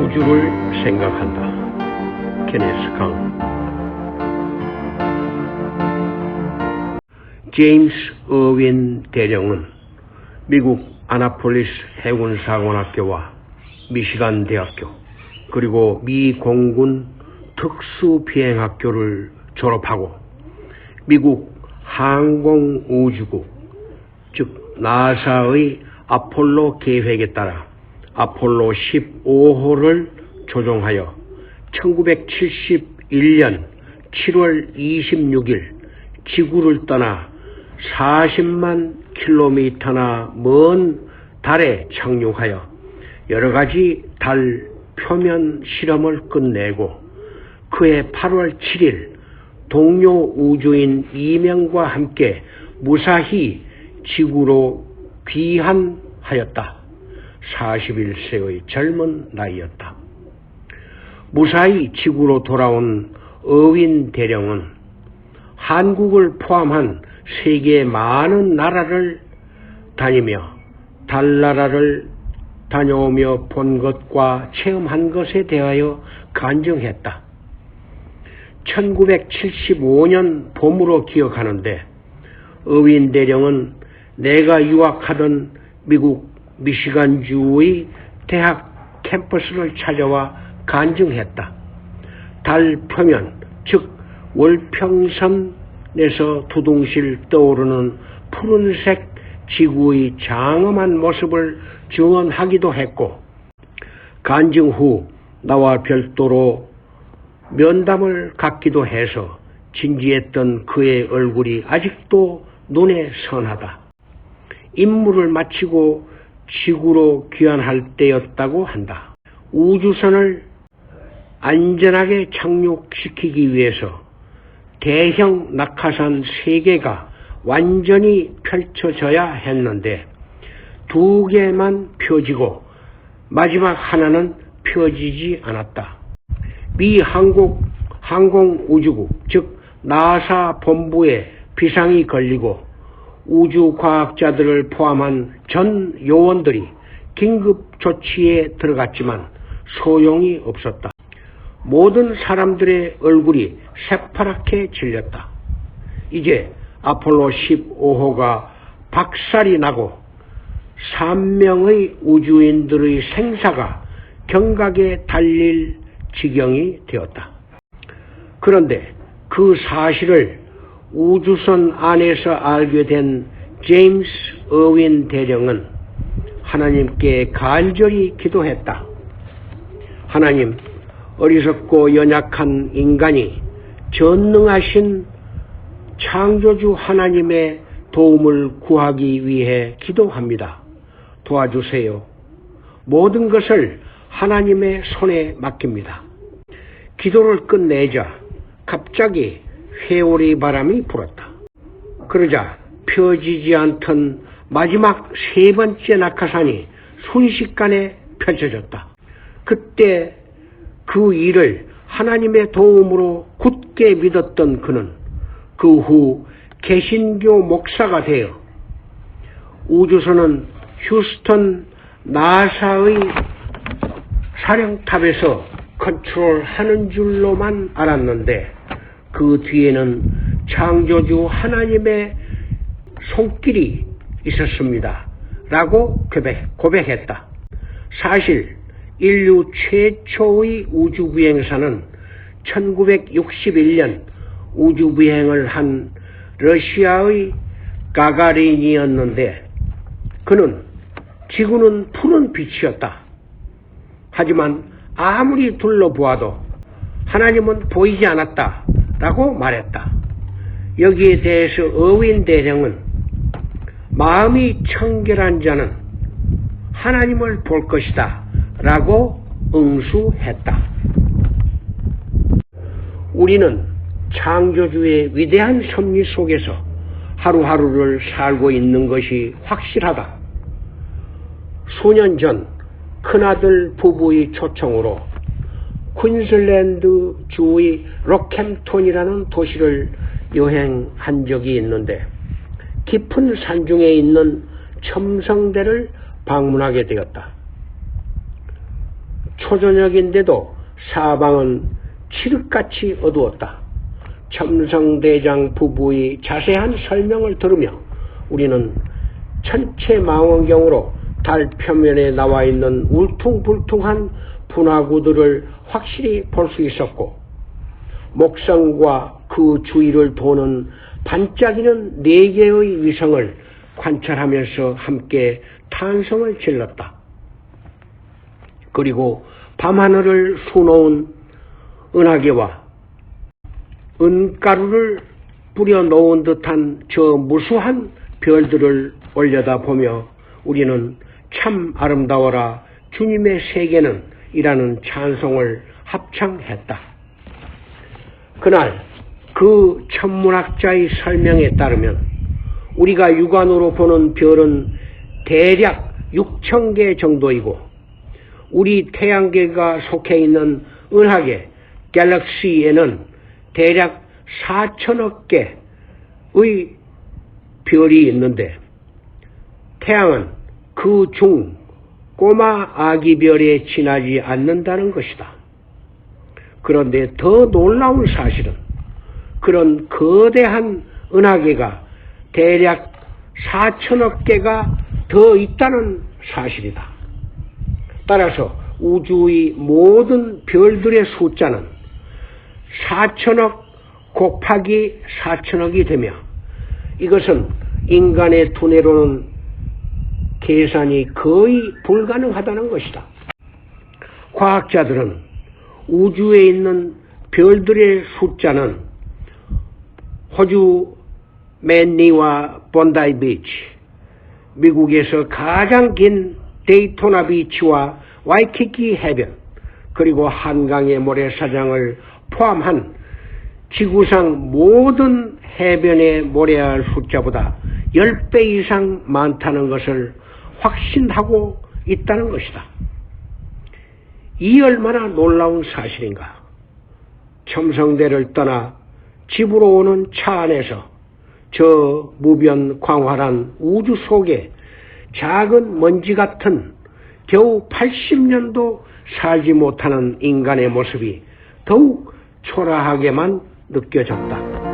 우주를 생각한다. 케네스 강. 제임스 어윈 대령은 미국 아나폴리스 해군사관학교와 미시간 대학교 그리고 미 공군 특수비행학교를 졸업하고 미국 항공우주국 즉 나사의 아폴로 계획에 따라 아폴로 15호를 조종하여 1971년 7월 26일 지구를 떠나 40만 킬로미터나 먼 달에 착륙하여 여러가지 달 표면 실험을 끝내고 그해 8월 7일 동료 우주인 2명과 함께 무사히 지구로 귀환하였다. 41세의 젊은 나이였다. 무사히 지구로 돌아온 어윈 대령은 한국을 포함한 세계의 많은 나라를 다니며 달나라를 다녀오며 본 것과 체험한 것에 대하여 간증했다. 1975년 봄으로 기억하는데 어윈 대령은 내가 유학하던 미국 미시간주의 대학 캠퍼스를 찾아와 간증했다. 달 표면, 즉 월평선에서 두둥실 떠오르는 푸른색 지구의 장엄한 모습을 증언하기도 했고 간증 후 나와 별도로 면담을 갖기도 해서 진지했던 그의 얼굴이 아직도 눈에 선하다. 임무를 마치고 지구로 귀환할 때였다고 한다. 우주선을 안전하게 착륙시키기 위해서 대형 낙하산 3개가 완전히 펼쳐져야 했는데 2개만 펴지고 마지막 하나는 펴지지 않았다. 미 항공우주국 즉 나사 본부에 비상이 걸리고 우주과학자들을 포함한 전 요원들이 긴급 조치에 들어갔지만 소용이 없었다. 모든 사람들의 얼굴이 새파랗게 질렸다. 이제 아폴로 15호가 박살이 나고 3명의 우주인들의 생사가 경각에 달릴 지경이 되었다. 그런데 그 사실을 우주선 안에서 알게 된 제임스 어윈 대령은 하나님께 간절히 기도했다. 하나님, 어리석고 연약한 인간이 전능하신 창조주 하나님의 도움을 구하기 위해 기도합니다. 도와주세요. 모든 것을 하나님의 손에 맡깁니다. 기도를 끝내자 갑자기 회오리 바람이 불었다. 그러자 펴지지 않던 마지막 3번째 낙하산이 순식간에 펼쳐졌다. 그때 그 일을 하나님의 도움으로 굳게 믿었던 그는 그 후 개신교 목사가 되어 우주선은 휴스턴 나사의 사령탑에서 컨트롤하는 줄로만 알았는데 그 뒤에는 창조주 하나님의 손길이 있었습니다. 라고 고백했다. 사실 인류 최초의 우주비행사는 1961년 우주비행을 한 러시아의 가가린이었는데 그는 지구는 푸른 빛이었다. 하지만 아무리 둘러보아도 하나님은 보이지 않았다. 라고 말했다. 여기에 대해서 어윈 대령은 마음이 청결한 자는 하나님을 볼 것이다. 라고 응수했다. 우리는 창조주의 위대한 섭리 속에서 하루하루를 살고 있는 것이 확실하다. 수년 전 큰아들 부부의 초청으로 퀸즐랜드 주의 로캠톤이라는 도시를 여행한 적이 있는데 깊은 산중에 있는 첨성대를 방문하게 되었다. 초저녁인데도 사방은 칠흑같이 어두웠다. 첨성대장 부부의 자세한 설명을 들으며 우리는 천체 망원경으로 달 표면에 나와 있는 울퉁불퉁한 분화구들을 확실히 볼 수 있었고, 목성과 그 주위를 도는 반짝이는 4개의 위성을 관찰하면서 함께 탄성을 질렀다. 그리고 밤하늘을 수놓은 은하계와 은가루를 뿌려 놓은 듯한 저 무수한 별들을 올려다보며 우리는 참 아름다워라 주님의 세계는 이라는 찬송을 합창했다. 그날 그 천문학자의 설명에 따르면 우리가 육안으로 보는 별은 대략 6,000개 정도이고, 우리 태양계가 속해 있는 은하계 갤럭시에는 대략 4천억 개의 별이 있는데, 태양은 그 중 꼬마 아기 별에 지나지 않는다는 것이다. 그런데 더 놀라운 사실은 그런 거대한 은하계가 대략 4천억 개가 더 있다는 사실이다. 따라서 우주의 모든 별들의 숫자는 4천억 곱하기 4천억이 되며, 이것은 인간의 두뇌로는 계산이 거의 불가능하다는 것이다. 과학자들은 우주에 있는 별들의 숫자는 호주 맨니와 본다이 비치, 미국에서 가장 긴 데이토나 비치와 와이키키 해변, 그리고 한강의 모래사장을 포함한 지구상 모든 해변의 모래알 숫자보다 10배 이상 많다는 것을 확신하고 있다는 것이다. 이 얼마나 놀라운 사실인가. 첨성대를 떠나 집으로 오는 차 안에서 저 무변 광활한 우주 속에 작은 먼지 같은 겨우 80년도 살지 못하는 인간의 모습이 더욱 초라하게만 느껴졌다.